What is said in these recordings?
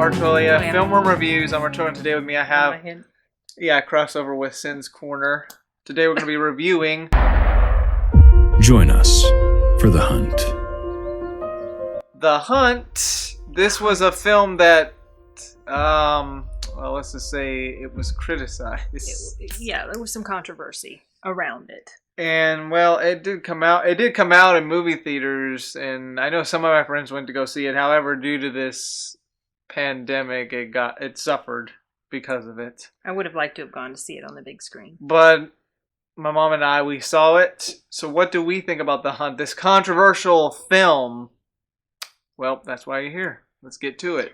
Arturelia, Film Room Reviews. I'm Arturelia, and today with me I have, crossover with Sin's Corner. Today we're going to be reviewing... Join us for The Hunt. The Hunt. This was a film that, let's just say it was criticized. There was some controversy around it. And, well, it did come out in movie theaters, and I know some of my friends went to go see it. However, due to this pandemic, it suffered because of it. I would have liked to have gone to see it on the big screen. But my mom and I, we saw it. So what do we think about The Hunt, this controversial film? Well, that's why you're here. Let's get to it.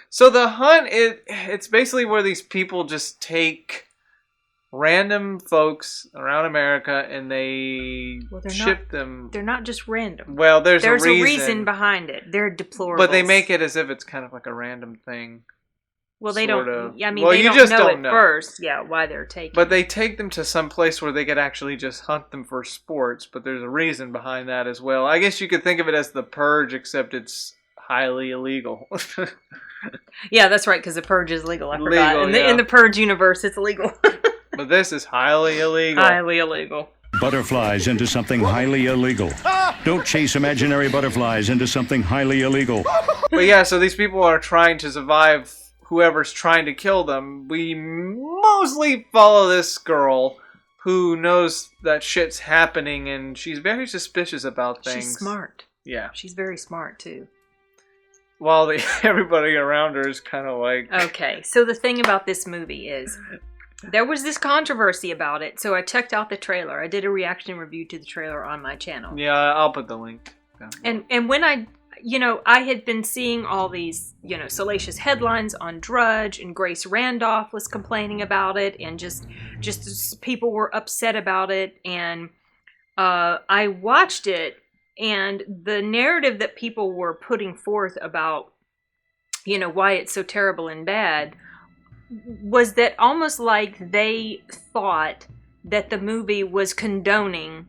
So The Hunt, it's basically where these people just take random folks around America and they ship them. They're not just random. Well, there's a reason behind it. They're deplorables. But they make it as if it's kind of like a random thing. Well, they don't. I mean, well, they you don't just know don't at know first. Yeah, why they're taken. But they take them to some place where they could actually just hunt them for sports. But there's a reason behind that as well. I guess you could think of it as The Purge, except it's highly illegal. Yeah, that's right, because The Purge is legal. I forgot. In the Purge universe, it's illegal. But this is highly illegal. Highly illegal. Butterflies into something highly illegal. Don't chase imaginary butterflies into something highly illegal. But yeah, so these people are trying to survive whoever's trying to kill them. We mostly follow this girl who knows that shit's happening, and she's very suspicious about things. She's smart. Yeah. She's very smart, too. While everybody around her is kind of like... Okay, so the thing about this movie is... There was this controversy about it, so I checked out the trailer. I did a reaction review to the trailer on my channel. Yeah, I'll put the link down. And when I had been seeing all these, salacious headlines on Drudge, and Grace Randolph was complaining about it, and just people were upset about it, and I watched it, and the narrative that people were putting forth about, why it's so terrible and bad, was that almost like they thought that the movie was condoning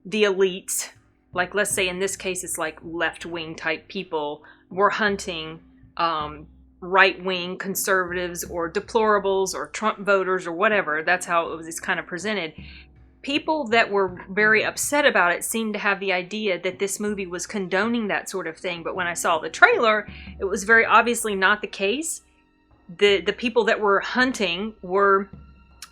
the elites, like let's say in this case it's like left-wing type people were hunting right-wing conservatives or deplorables or Trump voters or whatever. That's how it's kind of presented. People that were very upset about it seemed to have the idea that this movie was condoning that sort of thing, but when I saw the trailer, it was very obviously not the case. The people that were hunting were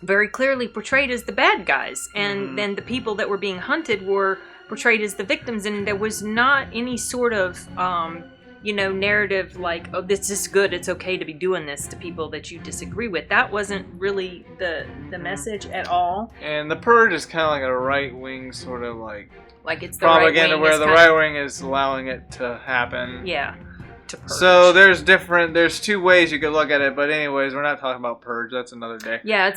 very clearly portrayed as the bad guys, and then the people that were being hunted were portrayed as the victims, and there was not any sort of narrative like, oh, this is good, it's okay to be doing this to people that you disagree with. That wasn't really the message at all. And The Purge is kind of like a right-wing sort of like it's the propaganda where the right wing is allowing it to happen. Yeah. So there's two ways you could look at it, but anyways, we're not talking about Purge. That's another day. Yeah,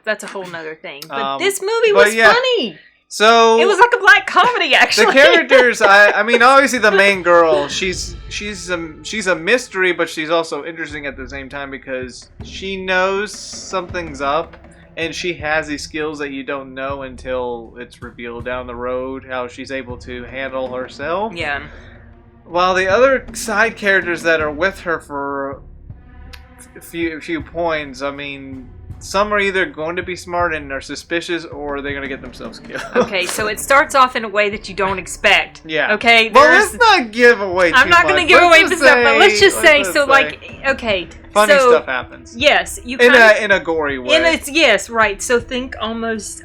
that's a whole nother thing. But this movie was funny. So it was like a black comedy, actually. The characters, I mean, obviously the main girl, she's a mystery, but she's also interesting at the same time because she knows something's up, and she has these skills that you don't know until it's revealed down the road how she's able to handle herself. Yeah. While the other side characters that are with her for a few points, I mean, some are either going to be smart and are suspicious, or they're going to get themselves killed. Okay, so it starts off in a way that you don't expect. Yeah. Okay. Well, let's not give away too much. I'm not going to give away stuff, but let's just say, okay. Funny stuff happens. Yes, in a gory way. Yes, right. So think almost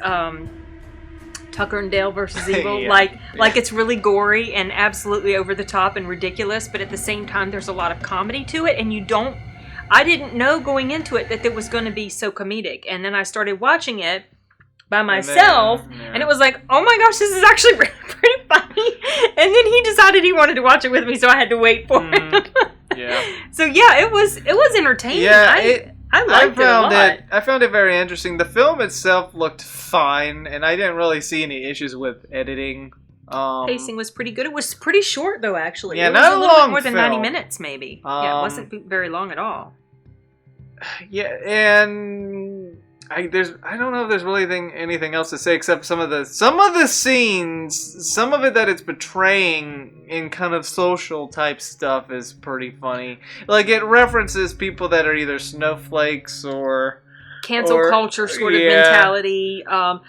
Tucker and Dale versus Evil, like it's really gory and absolutely over the top and ridiculous, but at the same time there's a lot of comedy to it, and I didn't know going into it that it was going to be so comedic, and then I started watching it by myself, and it was like, oh my gosh, this is actually pretty funny, and then he decided he wanted to watch it with me, so I had to wait for it. Yeah. So yeah, it was entertaining. Yeah, I liked it a lot. I found it very interesting. The film itself looked fine, and I didn't really see any issues with editing. Pacing was pretty good. It was pretty short, though, actually. Yeah, it was not a little long bit more than film. 90 minutes, maybe. Yeah, it wasn't very long at all. Yeah, and I don't know if there's really anything else to say except some of the scenes, some of it that it's portraying in kind of social type stuff is pretty funny. Like it references people that are either snowflakes or cancel culture sort of yeah. mentality. Or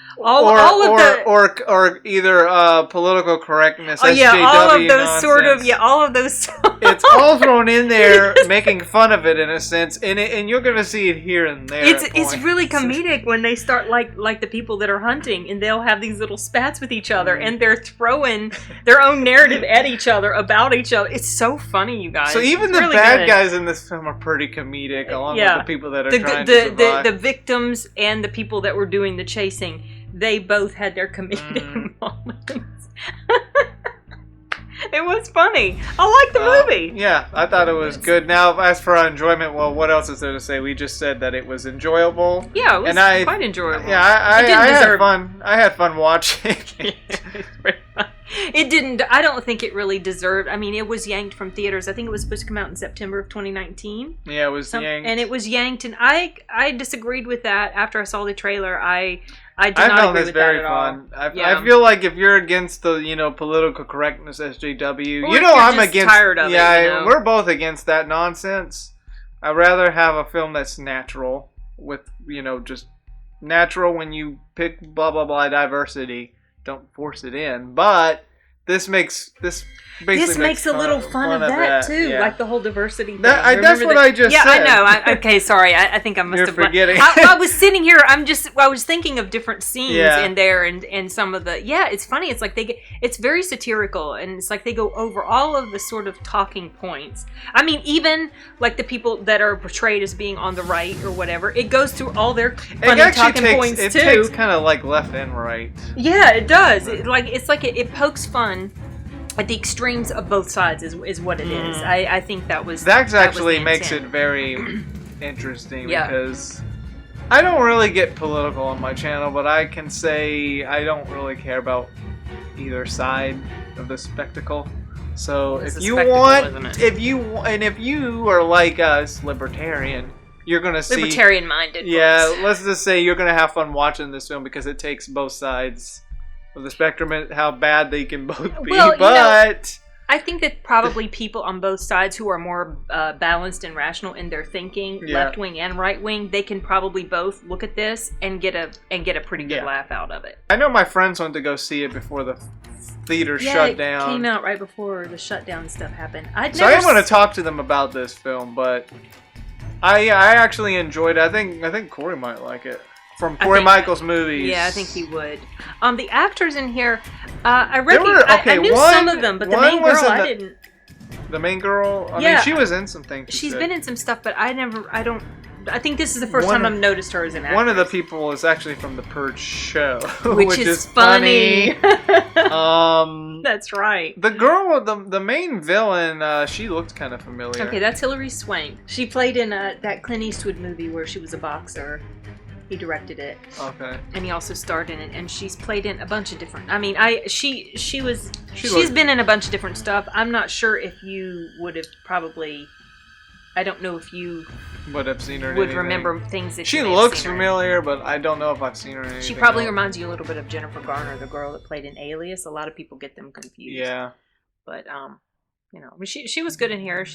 either political correctness. Oh yeah, SJW all of those nonsense. sort of all of those. It's all thrown in there, making fun of it in a sense, and you're gonna see it here and there. It's really comedic when they start like the people that are hunting, and they'll have these little spats with each other, and they're throwing their own narrative at each other about each other. It's so funny, you guys. So even it's the really bad good. guys in this film are pretty comedic, along with the people that are trying to survive. The victims and the people that were doing the chasing, they both had their comedic moments. It was funny. I liked the movie. Yeah, I thought it was good. Now, as for our enjoyment, well, what else is there to say? We just said that it was enjoyable. Yeah, it was quite enjoyable. Yeah, I had fun. I had fun watching it. It didn't. I don't think it really deserved. I mean, it was yanked from theaters. I think it was supposed to come out in September of 2019. Yeah, it was yanked, and it was yanked. And I disagreed with that after I saw the trailer. I did not agree with that at all. I feel like if you're against the political correctness SJW, or I'm just against. Tired of it, we're both against that nonsense. I'd rather have a film that's natural with just natural when you pick blah blah blah diversity. Don't force it in, but this makes a little fun of that too, yeah. like the whole diversity thing. That's what I just said. Yeah, I know. Okay, sorry. I think I must You're have forgetting. I was sitting here. I was thinking of different scenes in there, and some of the. Yeah, it's funny. It's like it's very satirical, and it's like they go over all of the sort of talking points. I mean, even like the people that are portrayed as being on the right or whatever, it goes through all their funny talking points too. It takes kind of like left and right. Yeah, it does. It pokes fun at the extremes of both sides is what it is. I think that actually makes it very interesting because I don't really get political on my channel, but I can say I don't really care about either side of the spectacle. So if you are like us, libertarian, you're gonna see libertarian-minded. Yeah, folks. let's just say you're gonna have fun watching this film because it takes both sides of the spectrum and how bad they can both be. Well, but I think that probably people on both sides who are more balanced and rational in their thinking, left wing and right wing, they can probably both look at this and get a pretty good laugh out of it. I know my friends went to go see it before the theater shut down. It came out right before the shutdown stuff happened. I didn't want to talk to them about this film, but I actually enjoyed it. I think Corey might like it. From Corey Michaels movies. Yeah, I think he would. The actors in here, I knew some of them, but the main girl I didn't. The main girl? I mean, she was in some things. She's been in some stuff, but I think this is the first time I've noticed her as an actress. One of the people is actually from the Purge show. Which is funny. That's right. The girl, the main villain, she looked kind of familiar. Okay, that's Hilary Swank. She played in that Clint Eastwood movie where she was a boxer. He directed it. Okay. And he also starred in it, and she's played in a bunch of different. I mean, she's been in a bunch of different stuff. I'm not sure if you would have probably. I don't know if you would have seen her. Would remember things that she looks familiar, but I don't know if I've seen her in anything. She probably reminds you a little bit of Jennifer Garner, the girl that played in Alias. A lot of people get them confused. Yeah. But she was good in here.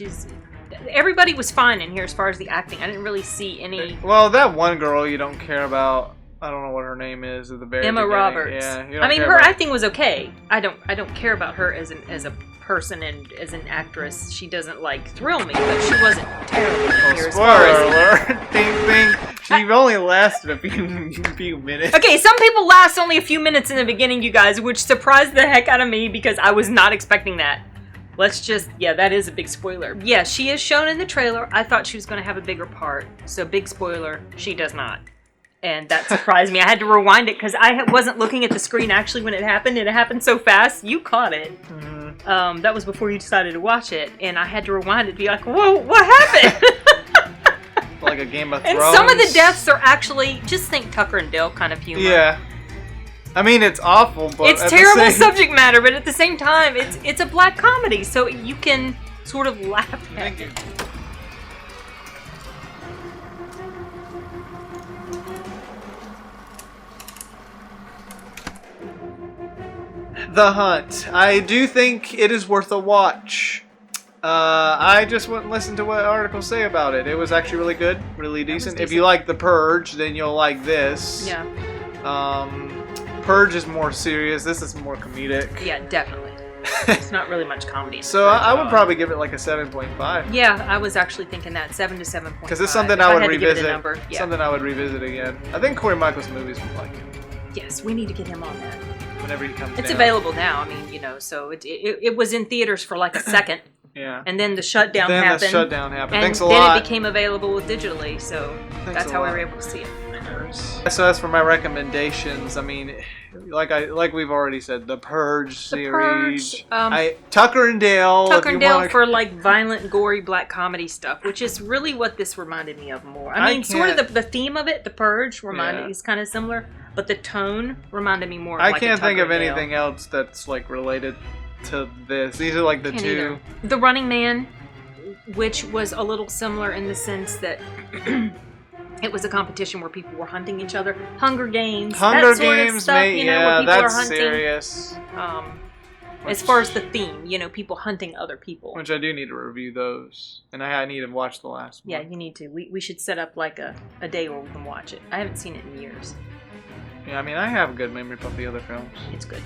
Everybody was fine in here as far as the acting. I didn't really see any. Well, that one girl you don't care about. I don't know what her name is at the very Emma beginning. Roberts. Yeah, I mean, her acting was okay. I don't care about her as a person and as an actress. She doesn't thrill me, but she wasn't terrible in here. Spoiler alert! Ding. She only lasted a few minutes. Okay, some people last only a few minutes in the beginning, you guys, which surprised the heck out of me because I was not expecting that. That is a big spoiler. Yeah, she is shown in the trailer. I thought she was going to have a bigger part. So big spoiler, she does not. And that surprised me. I had to rewind it because I wasn't looking at the screen actually when it happened, and it happened so fast. You caught it. Mm-hmm. That was before you decided to watch it, and I had to rewind it to be like, whoa, what happened? Like a Game of Thrones. And some of the deaths are actually, just think Tucker and Dale kind of humor. Yeah. I mean, it's awful, but it's terrible subject matter, but at the same time, it's a black comedy, so you can sort of laugh at it. The Hunt. I do think it is worth a watch. I just went and listened to what articles say about it. It was actually really good, really decent. If you like The Purge, then you'll like this. Yeah. Purge is more serious. This is more comedic. Yeah, definitely. It's not really much comedy. In So I would probably give it like a 7.5. Yeah, I was actually thinking that 7 to 7.5. Because it's something I would revisit. Yeah. Something I would revisit again. I think Corey Michaels movies would like it. Yes, we need to get him on that. Whenever he comes. It's down. available now. I mean, so it was in theaters for like a second. Yeah. And then the shutdown happened. And then Thanks a lot. it became available digitally, so that's how we were able to see it. So as for my recommendations, I mean, like we've already said, the Purge series. Tucker and Dale. Tucker and Dale for like violent, gory black comedy stuff, which is really what this reminded me of more. I mean, sort of the theme of it, the Purge, is kind of similar, but the tone reminded me more. I can't think of anything else that's like related to this. These are like the two. The Running Man, which was a little similar in the sense that it was a competition where people were hunting each other. Hunger Games, that sort of stuff, where people are hunting. Serious. As far as the theme, people hunting other people. Which I do need to review those, and I need to watch the last one. Yeah, you need to. We should set up like a day where we can watch it. I haven't seen it in years. Yeah, I mean, I have a good memory of the other films. It's good.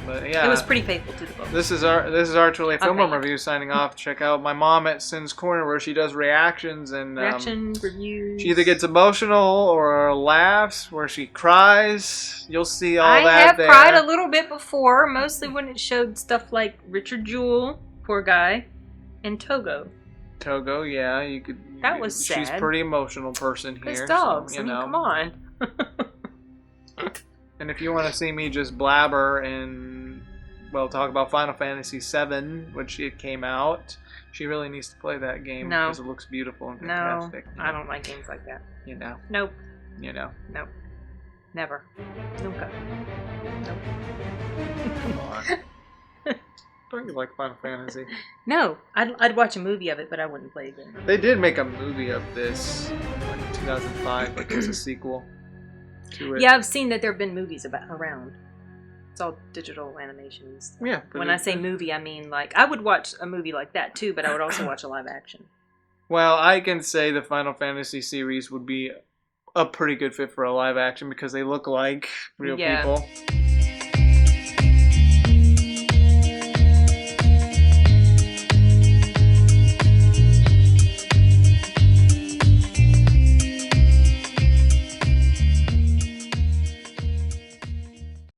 But yeah, it was pretty faithful to the book. This is Arturelia Film Room Review signing off. Check out my mom at Sin's Corner where she does reactions and reaction reviews. She either gets emotional or laughs, where she cries. You'll see all that. I have cried a little bit before, mostly when it showed stuff like Richard Jewell, poor guy, and Togo. Togo, yeah, you could. That was sad. She's a pretty emotional person here. It's dogs. So, come on. And if you want to see me just blabber and, talk about Final Fantasy VII, which it came out, she really needs to play that game because it looks beautiful and fantastic. No, I don't like games like that. Nope. Nope. Never. Nope. Come on. Don't you like Final Fantasy? No, I'd watch a movie of it, but I wouldn't play a game. They did make a movie of this in 2005, like as a sequel. Yeah, I've seen that there have been movies around. It's all digital animations. Yeah. When I say movie, I mean I would watch a movie like that too, but I would also watch a live action. Well, I can say the Final Fantasy series would be a pretty good fit for a live action because they look like real people.